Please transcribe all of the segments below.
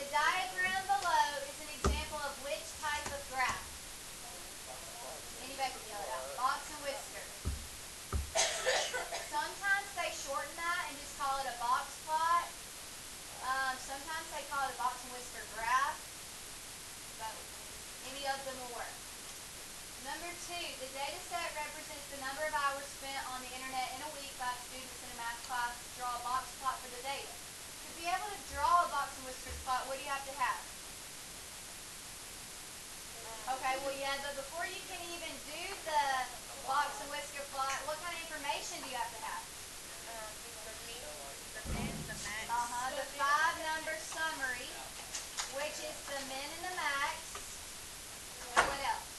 the diagram below is an example of which type of graph? Anybody can yell it out. Box and whisker. Sometimes they shorten that and just call it a box plot. Sometimes they call it a box and whisker graph. But any of them will work. Number 2, the data set represents the number of hours spent on the internet in a week by students in a math class. Draw a box plot for the data. To be able to draw a box and whiskers plot, what do you have to have? Okay, well yeah, but before you can even do the box and whisker plot, what kind of information do you have to have? The 5-number summary, which is the min and the max. And what else?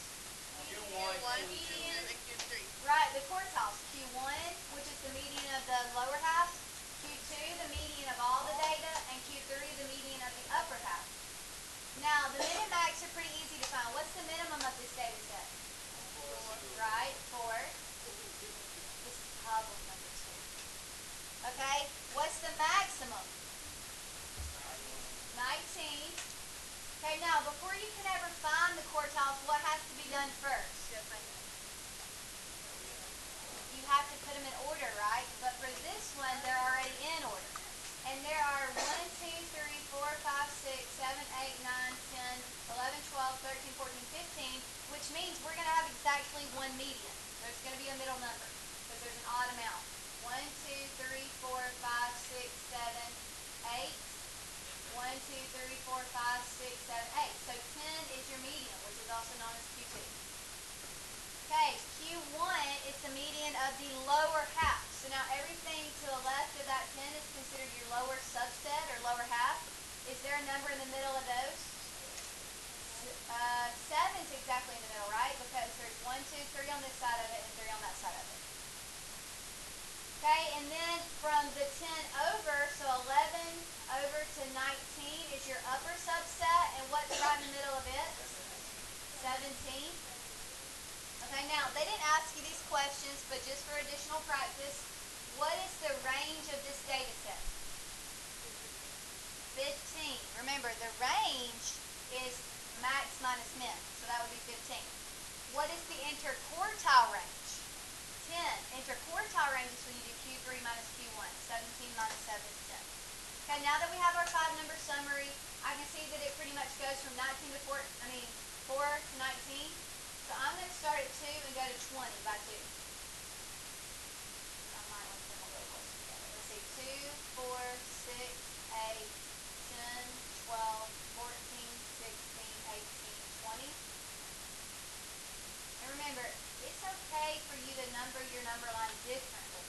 Q1, median, and Q3. Right, the quartiles. Q1, which is the median of the lower half. Q2, the median of all the data. And Q3, the median of the upper half. Now, the min and max are pretty easy to find. What's the minimum of this data set? 4. Right, 4. This is problem number 2. Okay, what's the maximum? 19. Okay, now, before you can ever find the quartiles, what has to be done first? You have to put them in order, right? But for this one, they're already in order. And there are 1, 2, 3, 4, 5, 6, 7, 8, 9, 10, 11, 12, 13, 14, 15, which means we're going to have exactly one median. There's going to be a middle number because there's an odd amount. 1, 2, 3, 4, 5, 6, 7, 8. 1, 2, 3, 4, 5, 6, 7, 8. So 10 is your median, which is also known as Q2. Okay, Q1 is the median of the lower half. So now everything to the left of that 10 is considered your lower subset or lower half. Is there a number in the middle of those? 7 is exactly in the middle, right? Because there's 1, 2, 3 on this side of it and 3 on that side of it. Okay, and then from the 10 over, so 11 over to 19 is your upper subset, and what's right in the middle of it? 17. Okay, now, they didn't ask you these questions, but just for additional practice, what is the range of this data set? 15. Remember, the range is max minus min, so that would be 15. What is the interquartile range? 10. Interquartile range is when you do Q3 minus Q1. 17 minus 7 is 10. Okay, now that we have our 5-number summary, I can see that it pretty much goes from 4 to 19. So I'm going to start at 2 and go to 20 by 2. I might want them a little closer together. Let's see, 2, 4, 6, 8, 10, 12, 14, 16, 18, 20. And remember, it's okay for you to number your number line differently.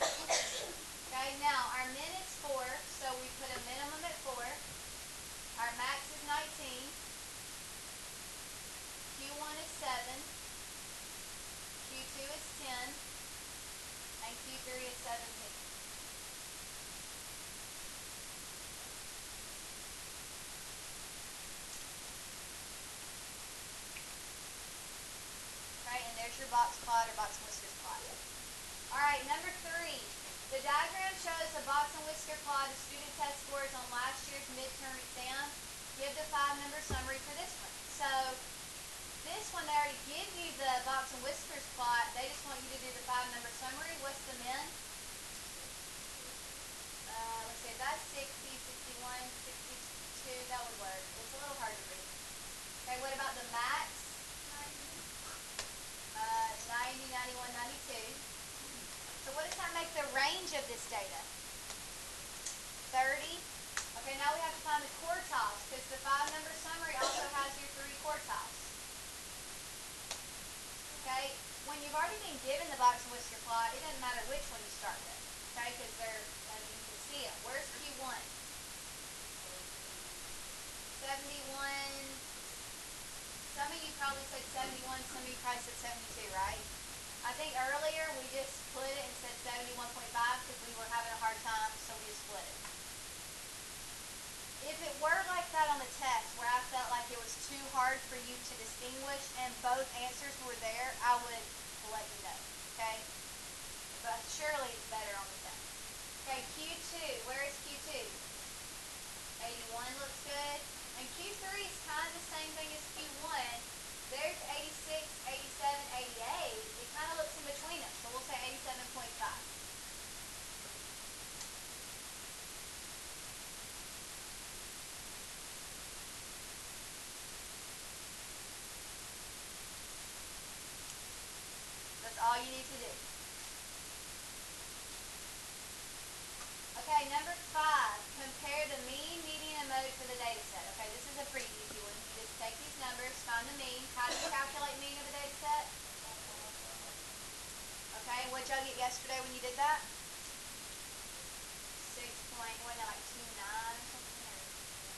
Okay, now our min is 4, so we put a minimum at 4. Our max is 19. Q1 is 7. Q2 is 10. And Q3 is 17. Okay, and there's your box plot or box and whiskers plot. Alright, number 3. The diagram shows a box and whisker plot of student test scores on last year's midterm exam. Give the 5-number summary for this one. So, this one, they already give you the box and whiskers plot. They just want you to do the 5-number summary. What's the min? Let's see, that's 60, 61, 62. That would work. It's a little hard to read. Okay, what about the max? 90, 91, 92. So what does that make the range of this data? 30. Okay, now we have to find the quartiles because the 5-number summary also has your 3 quartiles. Okay, when you've already been given the box and whisker plot, it doesn't matter which one you start with. Okay, because they're, you can see it. Where's Q1? 71. Some of you probably said 71, some of you probably said 72, right? I think earlier we just split it and said 71.5 because we were having a hard time, so we just split it. If it were like that on the test, where I felt like it was too hard for you to distinguish and both answers were there, I would let you know, okay? But surely it's better on the test. Okay, Q2. Where is Q2? 81 looks good. And Q3 is kind of the same thing as Q1. There's 86, 87, 88. It kind of looks in between them. So we'll say 87.5. That's all you need to do. Okay, number 5. Compare the mean, median, and mode for the data set. Okay, this is a pretty easy one. You just take these numbers, find the mean. How do you calculate mean of a data set? Okay, what did y'all get yesterday when you did that? 6 point, wasn't it like 29 or something?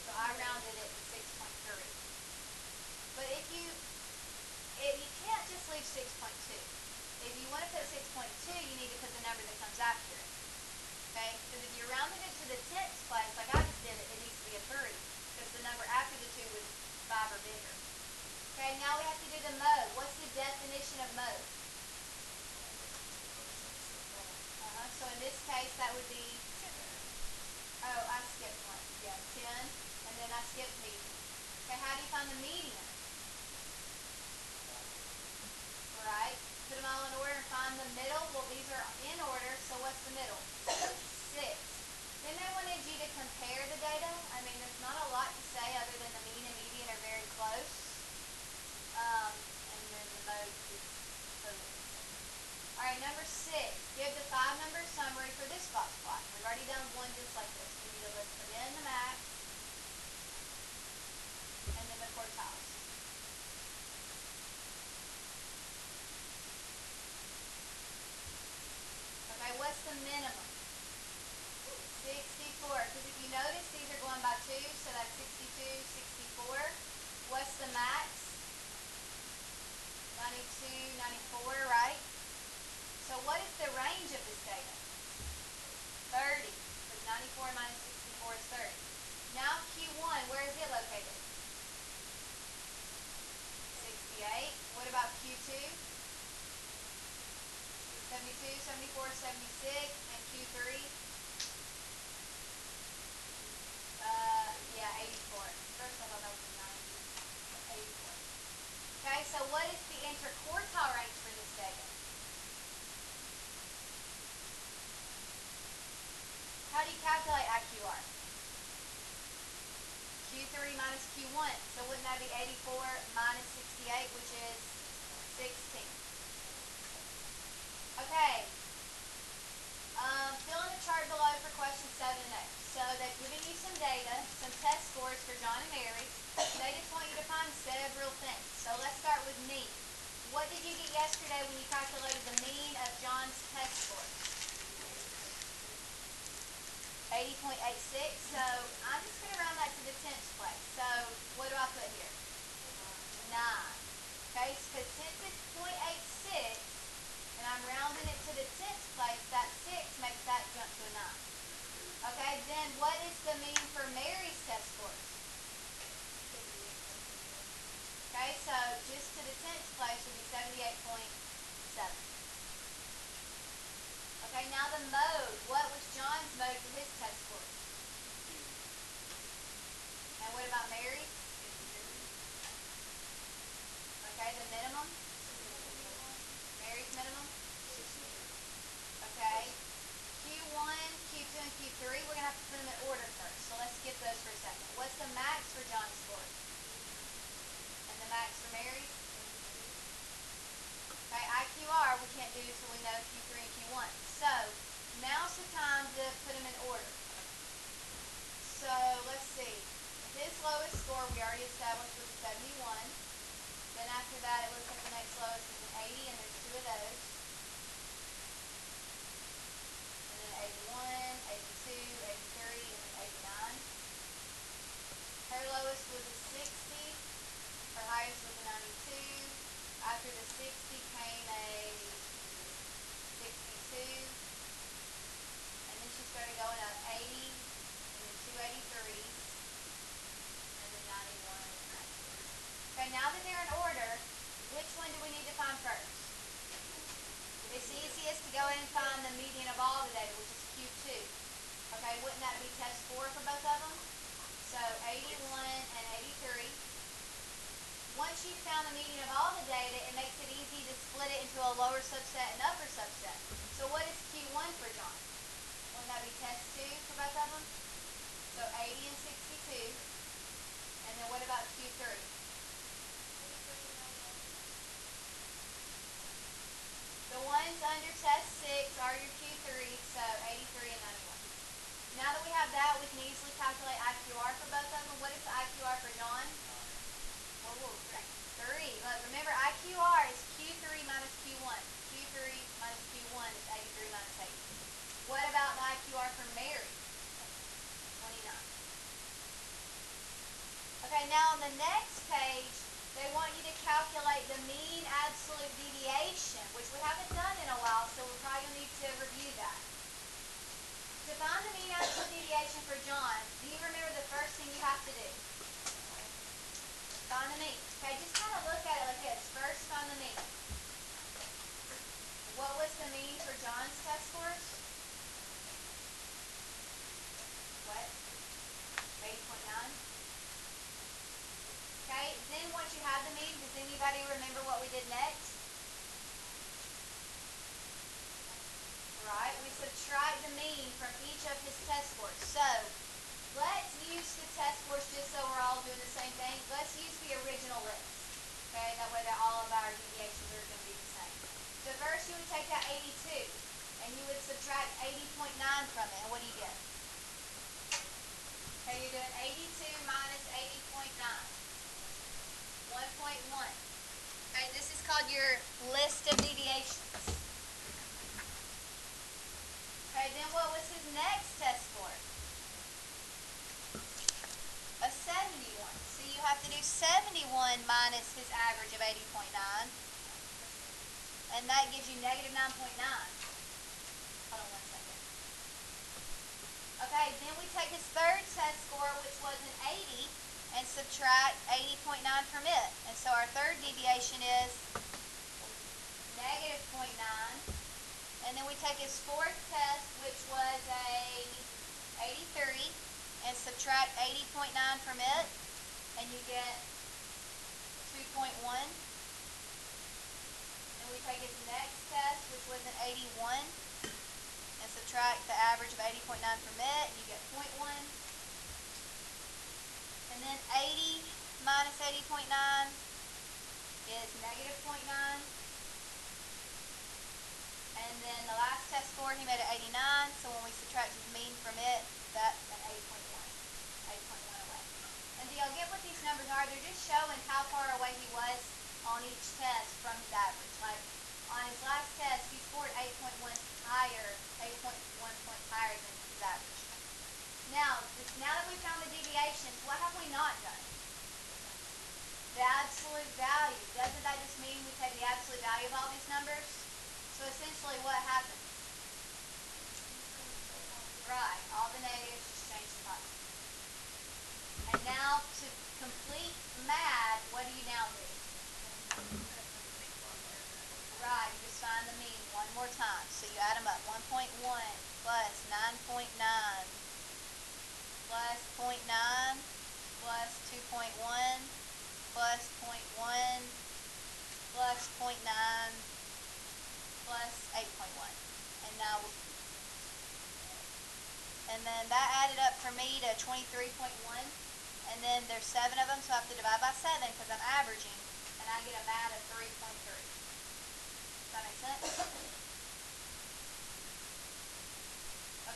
So I rounded it to 6.3. But you can't just leave 6.2. If you want to put 6.2, you need to put the number that comes after it. Okay? Because if you're rounding it to the tenths place, like I just did it, it needs to be a 3. Because the number after the 2 was 5 or bigger. Okay, now we have to do the mode. What's the definition of mode? So in this case, that would be, oh, I skipped one. Yeah, 10. And then I skipped median. Okay, how do you find the median? Right. Put them all in order and find the middle. Well, these are in order, so what's the middle? 6. Then they wanted you to compare the data. I mean, there's not a lot to say other than the mean and median are very close. And then the mode is totally different. All right, number 6. Give the 5-number summary for this box plot. We've already done one just like this. We need to put in the max and then the quartiles. Okay, what's the minimum? 64. Because if you notice, these are going by 2, so that's 62, 64. What's the max? 92, 94, right? So what is the range of this data? 30. Because 94 minus 64 is 30. Now Q1, where is it located? 68. What about Q2? 72, 74, 76. And Q3? Yeah, 84. First I thought that was 90. 84. Okay, so what is the interquartile range for this data? How do you calculate IQR? Q3 minus Q1. So wouldn't that be 84 minus 68, which is 16? Okay. Fill in the chart below for questions 7 and 8. So they've given you some data, some test scores for John and Mary. They just want you to find several things. So let's start with mean. What did you get yesterday when you calculated the mean of John's test score? 80.86. So I'm just going to round that to the tenths place. So what do I put here? 9. Okay, because since it's 0.86 and I'm rounding it to the tenths place, that 6 makes that jump to a 9. Okay, then what is the mean for Mary's test scores? Okay, so just to the tenths place would be 78.7. Okay, now the mode. What was John's mode for his test scores? And what about Mary's? Okay, the minimum? Mary's minimum? Okay. Q1, Q2, and Q3, we're going to have to put them in order first. So let's skip those for a second. What's the max for John's score? And the max for Mary's? Okay, IQR we can't do until we know Q3 and Q1. So now's the time to put them in order. So let's see. His lowest score we already established was a 71. Then after that it looks like the next lowest is an 80, and there's 2 of those. And then 81, 82, 83, and then 89. Her lowest was a 60. Her highest was a 92. After the 60 came a 62. And then she started going up 80, and then 283s, and then 91 and 92. Okay, now that they're in order, which one do we need to find first? It's easiest to go ahead and find the median of all the data, which is Q2. test score for both of them. So 81 and 83. Once you've found the median of all the data, it makes it easy to split it into a lower subset and upper subset. So what is Q1 for John? Wouldn't that be test 2 for both of them? So 80 and 62. And then what about Q3? The ones under test 6 are your Q3, so 83 and 91. Now that we have that, we can easily calculate IQR for both of them. What is the IQR for John? Whoa, 3. Look, remember, IQR is Q3 minus Q1. Q3 minus Q1 is 83 minus 80. What about the IQR for Mary? 29. Okay, now on the next page, they want you to calculate the mean absolute deviation, which we haven't done in a while, so we're probably going to need to review that. To find the mean absolute deviation for John, do you remember the first thing you have to do? Find the mean. Okay, just kind of look at it like this. First, find the mean. What was the mean for John's test scores? What? 8.9? Okay, then once you have the mean, does anybody remember what we did next? Right, we subtract the mean from each of his test scores. So, let's use the test scores just so we're all doing the same thing. Let's use the original list. Okay, that way that all of our deviations are going to be the same. So first you would take that 82 and you would subtract 80.9 from it. And what do you get? Okay, you're doing 82 minus 80.9. 1.1. Okay, this is called your list of deviations. Okay, then what was his next test score? A 71. So you have to do 71 minus his average of 80.9. And that gives you negative 9.9. Hold on one second. Okay, then we take his third test score, which was an 80, and subtract 80.9 from it. And so our third deviation is negative 0.9. And then we take his fourth test, which was a 83, and subtract 80.9 from it, and you get 2.1. Then we take his next test, which was an 81, and subtract the average of 80.9 from it, and you get 0.1. And then 80 minus 80.9 is negative 0.9. And then the last test score, he made an 89, so when we subtract his mean from it, that's an 8.1. 8.1 away. And do y'all get what these numbers are? They're just showing how far away he was on each test from his average. Like, on his last test, he scored 8.1 higher, 8.1 points higher than his average. Now that we found the deviations, what have we not done? The absolute value. Doesn't that just mean we take the absolute value of all these numbers? So essentially what happens? Right, all the negatives just change to positive. And now to complete math, what do you now do? Right, you just find the mean one more time. So you add them up. 1.1 plus 9.9 plus 0.9 plus 2.1 plus 0.1 plus 0.9 plus 8.1. And now, and then that added up for me to 23.1. And then there's 7 of them, so I have to divide by 7 because I'm averaging, and I get a mat of 3.3. Does that make sense?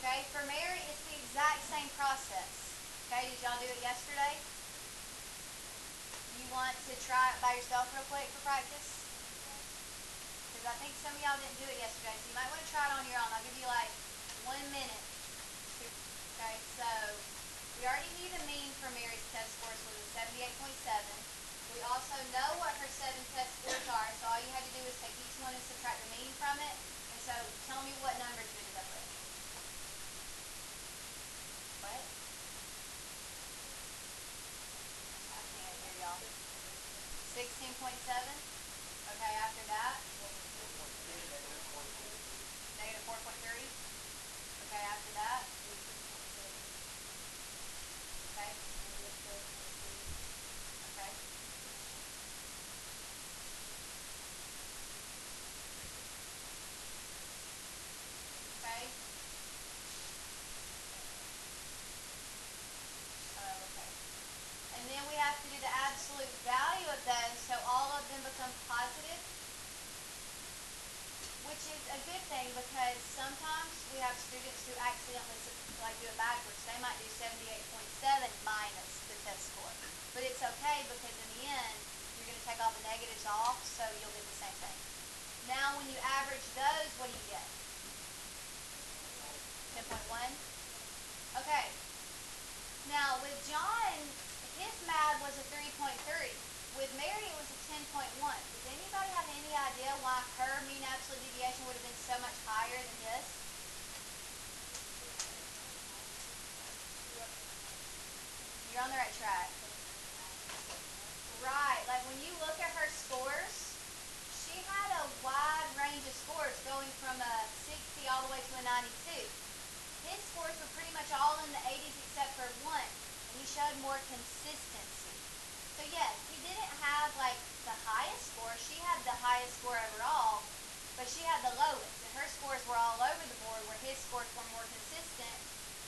Okay, for Mary, it's the exact same process. Okay, did y'all do it yesterday? You want to try it by yourself real quick for practice? Because I think some of y'all didn't do it yesterday, so you might want to try it on your own. I'll give you like 1 minute. Okay, so we already knew the mean for Mary's test scores was a 78.7. We also know what her 7 test scores are, so all you had to do is take each one and subtract the mean from it. And so tell me what numbers you ended up with. What? I can't hear y'all. 16.7. Okay, after that? Negative 4.3. Okay, after that? they might do 78.7 minus the test score. But it's okay because in the end, you're going to take all the negatives off, so you'll get the same thing. Now, when you average those, what do you get? 10.1? Okay. Now, with John, his math was a 3.3. With Mary, it was a 10.1. Does anybody have any idea why her mean absolute deviation would have been so much higher than his? You're on the right track. Right. Like when you look at her scores, she had a wide range of scores going from a 60 all the way to a 92. His scores were pretty much all in the 80s except for one, and he showed more consistency. So yes, he didn't have like the highest score. She had the highest score overall, but she had the lowest, and her scores were all over the board where his scores were more consistent.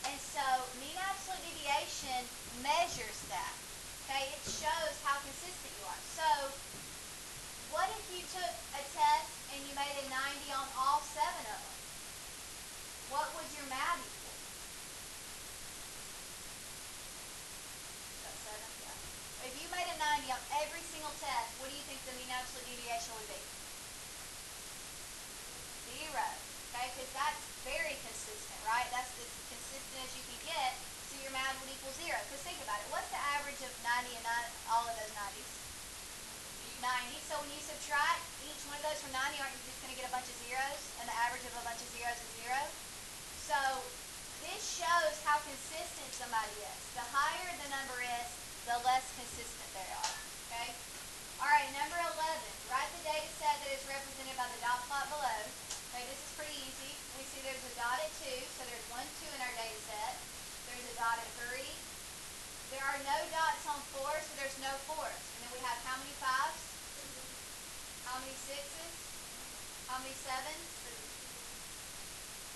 And so mean absolute deviation measures that. Okay, it shows how consistent you are. So what if you took a test and you made a 90 on all 7 of them? What would your math equal? About 7, yeah. If you made a 90 on every single test, what do you think the mean absolute deviation would be? 0. Okay, because that's very consistent, right? That's as consistent as you can get, so your math would equal 0. Because think about it. What's the average of 90 and all of those 90s? 90. So when you subtract each one of those from 90, aren't you just going to get a bunch of zeros? And the average of a bunch of zeros is 0. So this shows how consistent somebody is. The higher the number is, the less consistent they are. Okay? All right, number 11. Write the data set that is represented by the dot plot below. Okay, this is pretty easy. We see there's a dot at 2, so there's 1, 2 in our data set. There's a dot at 3. There are no dots on 4, so there's no 4s. And then we have how many 5s? How many 6s? How many 7s?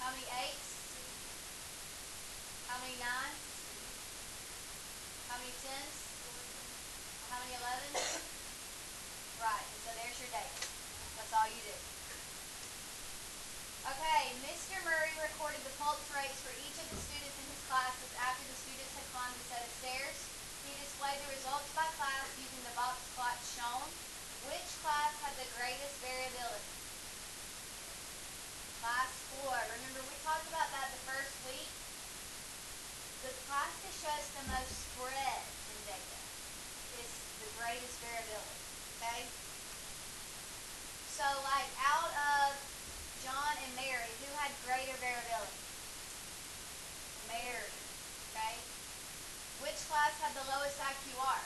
How many 8s? How many 9s? How many 10s? How many 11s? Right, and so there's your data. That's all you do. Okay, Mr. Murray recorded the pulse rates for each of the students in his classes after the students had climbed a set of stairs. He displayed the results by class using the box plot shown. Which class had the greatest variability? Class 4. Remember, we talked about that the first week. The class that shows the most spread in data is the greatest variability. Okay? So, like, out of John and Mary, who had greater variability? Mary. Okay? Which class had the lowest IQR?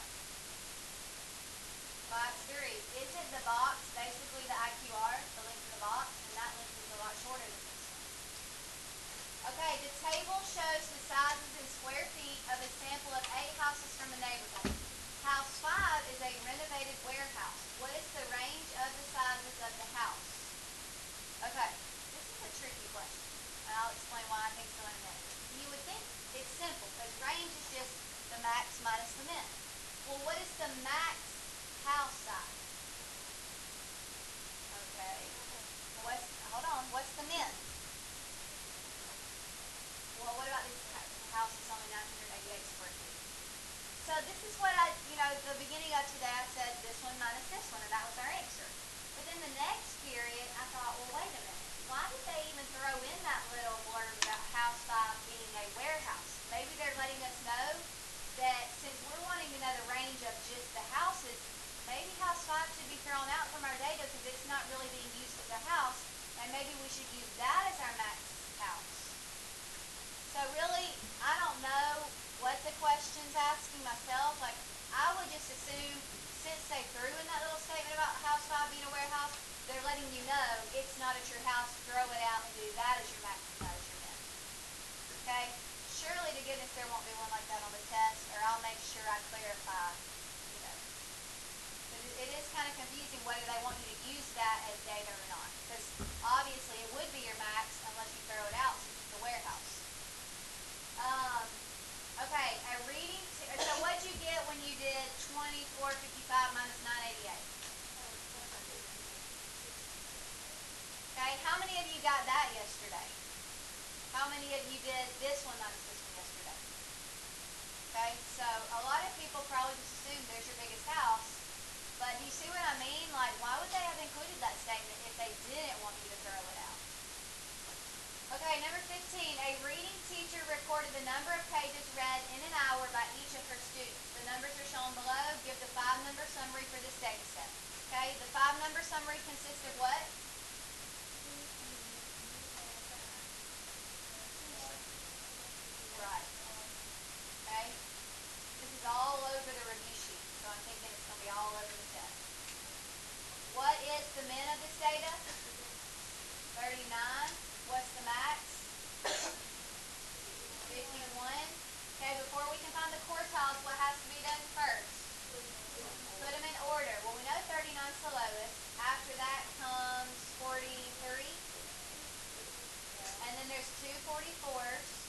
Class 3. Isn't the box basically the IQR, the length of the box? And that length is a lot shorter than this one. Okay, the table shows the sizes in square feet of a sample of 8 houses from a neighborhood. House 5 is a renovated warehouse. What is the range of the sizes of the house? Okay, this is a tricky question, and I'll explain why I think so in a minute. You would think it's simple, because range is just the max minus the min. Well, what is the max house size? Okay, hold on, what's the min? Well, what about this house is only 988 square feet? So this is what the beginning of today I said this one minus this one, and that was our answer. But then the next period, I thought, well, wait a minute. Why did they even throw in that little blurb about house 5 being a warehouse? Maybe they're letting us know that since we're wanting to know the range of just the houses, maybe house 5 should be thrown out from our data because it's not really being used as a house, and maybe we should use that as our max house. So really, I don't know what the question's asking myself. Like, I would just assume, since they threw in that little statement about house 5 being a warehouse, they're letting you know it's not at your house. Throw it out and do that as your max and that as your min. Okay? Surely to goodness there won't be one like that on the test, or I'll make sure I clarify, But it is kind of confusing whether they want you to use that as data or not. Because obviously it would be your max unless you throw it out since it's a warehouse. Okay, so what'd you get when you did 2455 minus 988? Okay, how many of you got that yesterday? How many of you did this one minus this one yesterday? 5-number summary for this data set. Okay, the 5-number summary consists of what? Right. Okay. This is all over the review sheet, so I'm thinking it's going to be all over the test. What is the min of this data? 39. What's the max? 51. Okay, before we can find the quartiles, what has to be done first? Put them in order. Well, we know 39 is the lowest. After that comes 43. And then there's two 44s.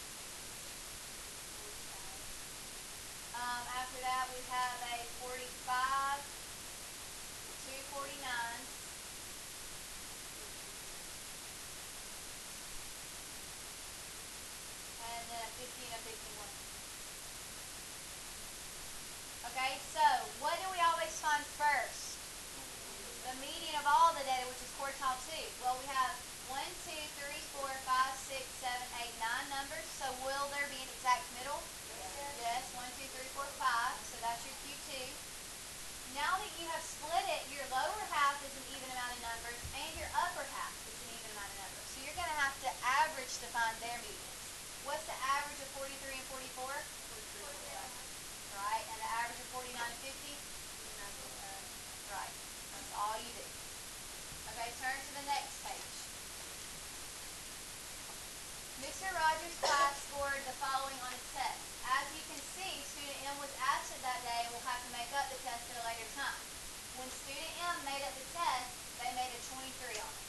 After that, we have a 45, two 49s, and then a 50 and a 51. Okay, so what do we always find first? The median of all the data, which is quartile 2. Well, we have 1, 2, 3, 4, 5, 6, 7, 8, 9 numbers. So will there be an exact middle? Yes. 1, 2, 3, 4, 5. So that's your Q2. Now that you have split it, your lower half is an even amount of numbers and your upper half is an even amount of numbers. So you're going to have to average to find their medians. What's the average of 43 and 44? 44. Right. And the average of 49 and 50? Right. That's all you do. Okay, turn to the next page. Mr. Rogers' class scored the following on his test. As you can see, student M was absent that day and will have to make up the test at a later time. When student M made up the test, they made a 23 on it.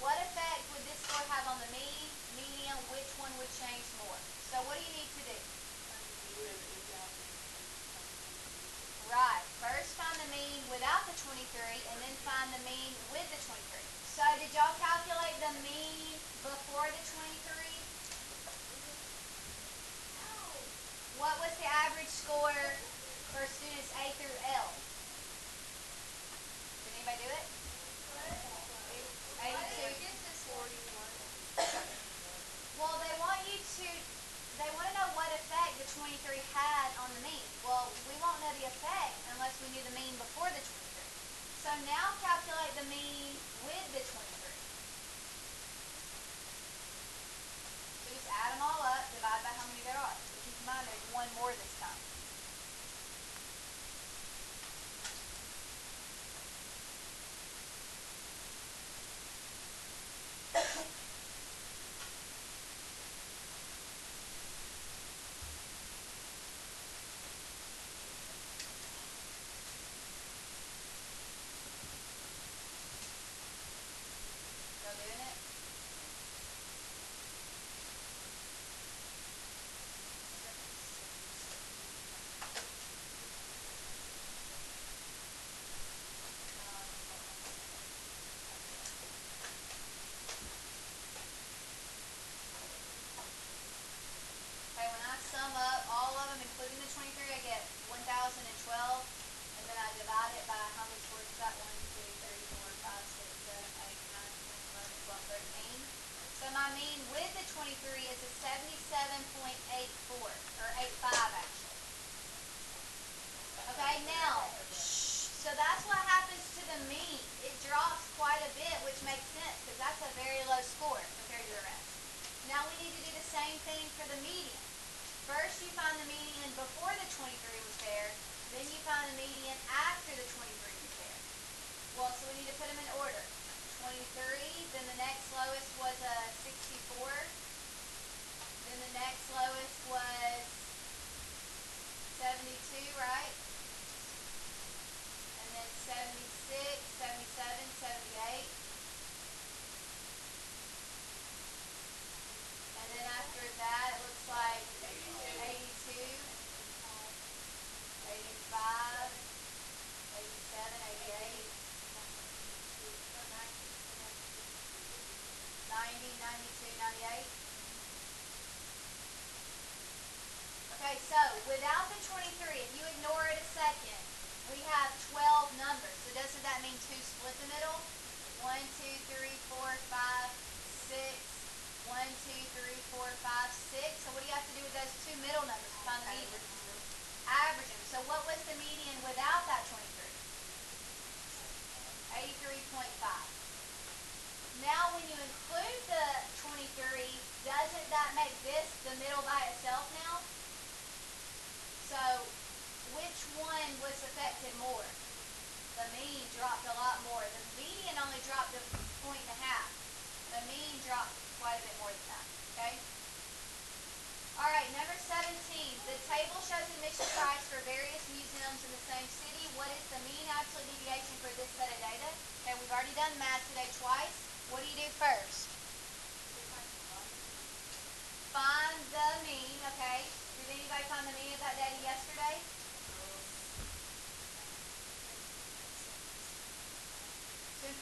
What effect would this score have on the mean, median? Which one would change more? So what do you need to do? Right. First find the mean without the 23 and then find the mean with the 23. So did y'all calculate the mean before the 23? What was the average score for students A through L? Did anybody do it? 82. Well, they want to know what effect the 23 had on the mean. Well, we won't know the effect unless we knew the mean before the 23. So now calculate the mean with the 23. So just add them all up, divide by how many there are. But keep in mind there's one more this time. Still doing it? Okay, when I sum up all of them, including the 23, I get 1,012, and then I divide it by how many scores is that? 1, 2, 3, 4, 5, 6, 7, 8, 9, 10, 11, 12, 13. So my mean with the 23 is a 77.84, or 85 actually. Okay, now, so that's what happens to the mean. It drops quite a bit, which makes sense, because that's a very low score compared to the rest. Now we need to do the same thing for the median. First you find the median before the 23 was there, then you find the median after the 23 was there. Well, so we need to put them in order. 23, then the next lowest was a 64, then the next lowest was 72, right? And then 76, 77, 78. And then after that, it looks like 82, 85, 87, 88, 90, 92, 98. Okay, so without the 23, if you ignore it a second, we have 12 numbers. So doesn't that mean 2 split the middle? 1, 2, 3, 4, 5, 6. 1, 2, 3, 4, 5, 6. So what do you have to do with those 2 middle numbers to find the median? Average them. So what was the median without that 23? 83.5. Now when you include the 23, doesn't that make this the middle by itself now? So which one was affected more? The mean dropped a lot more. The median only dropped a point and a half. The mean dropped quite a bit more than that. Okay? Alright, number 17. The table shows admission price for various museums in the same city. What is the mean absolute deviation for this set of data? Okay, we've already done math today twice. What do you do first? Find the mean, okay? Did anybody find the mean of that data yesterday?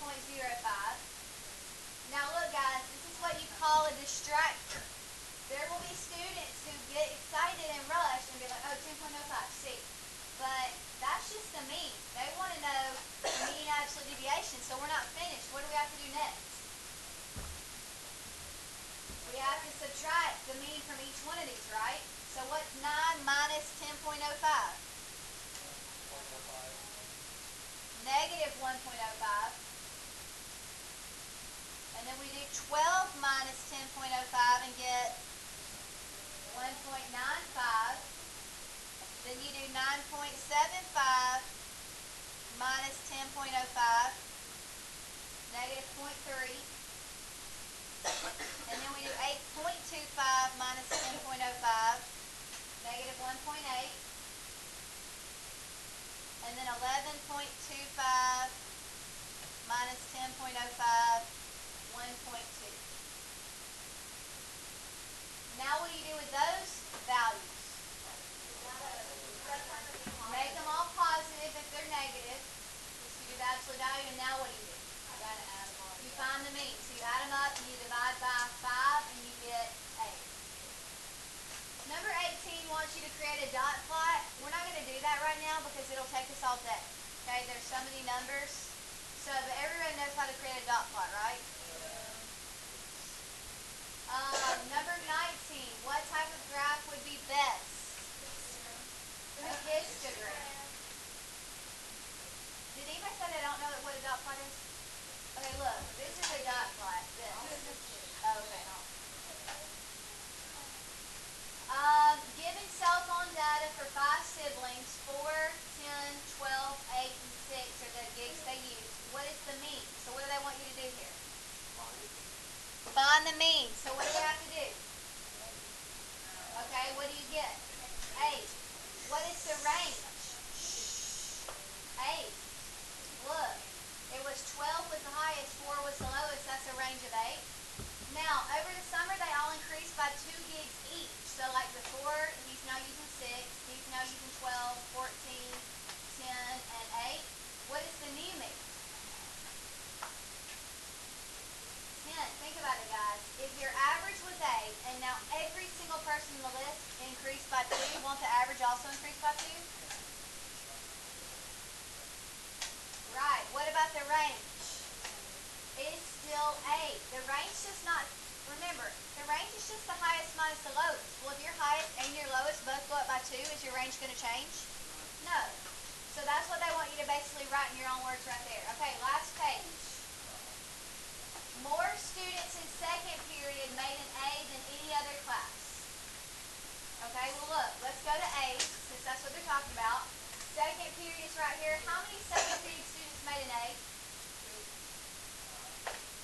2.05. Now look guys, this is what you call a distractor. There will be students who get excited and rush and be like, oh, 10.05, see. But that's just the mean. They want to know the mean absolute deviation, so we're not finished. What do we have to do next? We have to subtract the mean from each one of these, right? So what's 9 minus 10.05? Negative 1.05. And then we do 12 minus 10.05 and get 1.95. Then you do 9.75 minus 10.05, negative 0.3. And then we do 8.25 minus 10.05, negative 1.8. And then 11.25 minus 10.05, 1.2. Now what do you do with those values? Make them all positive if they're negative. So you do the absolute value, and now what do you do? You find the mean. So you add them up, and you divide by 5, and you get 8. Number 18 wants you to create a dot plot. We're not going to do that right now because it'll take us all day. Okay, there's so many numbers. So, but everybody knows how to create a dot plot, right? Number 19, what type of graph would be best? A histogram. Did anybody say they don't know what a dot plot is? Okay, look, this is a dot plot. This. Oh, okay. Given cell phone data for 5 siblings, 4, 10, 12, 8, and 6 are the gigs they use. What is the mean? So what do they want you to do here? Find the mean. So what do we have to do? Okay, what do you get? 8. What is the range? 8. Look, it was 12 was the highest, 4 was the lowest. That's a range of 8. Now, over the summer, they all increased by 2 gigs each. So like before, he's now using 6, he's now using 12, 14, 10, and 8. What is the new mean? 10. Think about it, guys. If your average was 8, and now every single person on the list increased by 2, won't the average also increase by 2? Right. What about the range? It's still 8. The range does not, remember, the range is just the highest minus the lowest. Well, if your highest and your lowest both go up by 2, is your range going to change? No. So that's what they want you to basically write in your own words right there. Okay, last page. More students in second period made an A than any other class. Okay, well look, let's go to A's, since that's what they're talking about. Second period is right here. How many second period students made an A?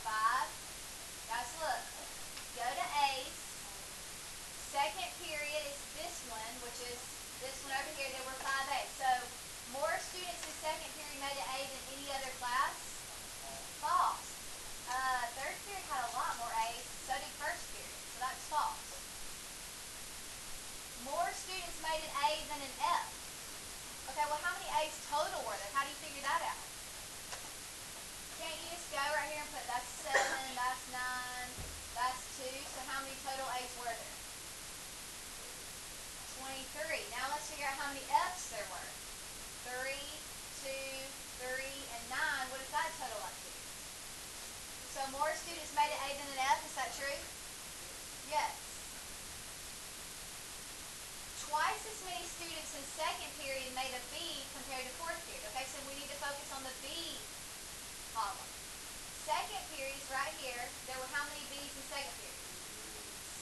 5. Guys, look. Go to A's. Second period is this one, which is this one over here. There were 5 A's. So, more students in second period made an A than any other class? False. Third period had a lot more A's. So did first period. So that's false. More students made an A than an F. Okay, well how many A's total were there? How do you figure that out? Can't you just go right here and put that's 7, that's 9, that's 2. So how many total A's were there? 23. Now let's figure out how many F's there were. 3, 2, 3, and 9. What does that total up to? So more students made an A than an F. Is that true? Yes. Twice as many students in second period made a B compared to fourth period. Okay, so we need to focus on the B column. Second period is right here. There were how many B's in second period?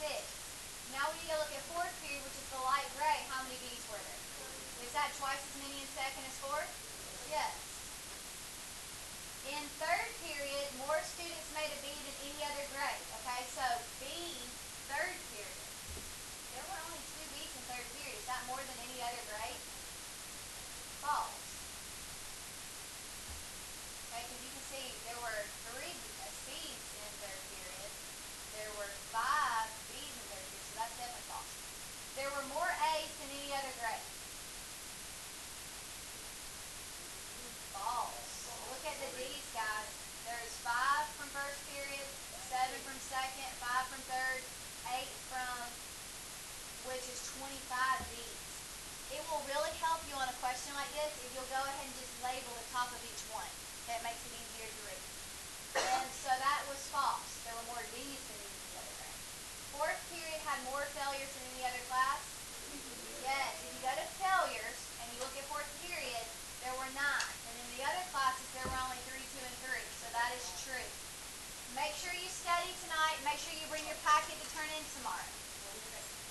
6. Now we need to look at fourth period, which is the light gray. How many B's were there? Is that twice as many in second as fourth? Yes. In third period, more students made a B than any other grade. Okay, so B, third period. There were only 2 B's in third period. Is that more than any other grade? False. Okay, because you can see there were 3 C's in third period. There were 5 B's in third period, so that's definitely false. There were more A's than any other grade. False. Look at the D's, guys. There's 5 from first period, 7 from second, 5 from third, 8 from, which is 25 D's. It will really help you on a question like this if you'll go ahead and just label the top of each one. That makes it easier to read. And so that was false. There were more D's than any other grade. Fourth period had more failures than any other class. Yes, if you go to failures and you look at fourth period, there were 9. And in the other classes, there were only 3, 2, and 3. So that is true. Make sure you study tonight. Make sure you bring your packet to turn in tomorrow.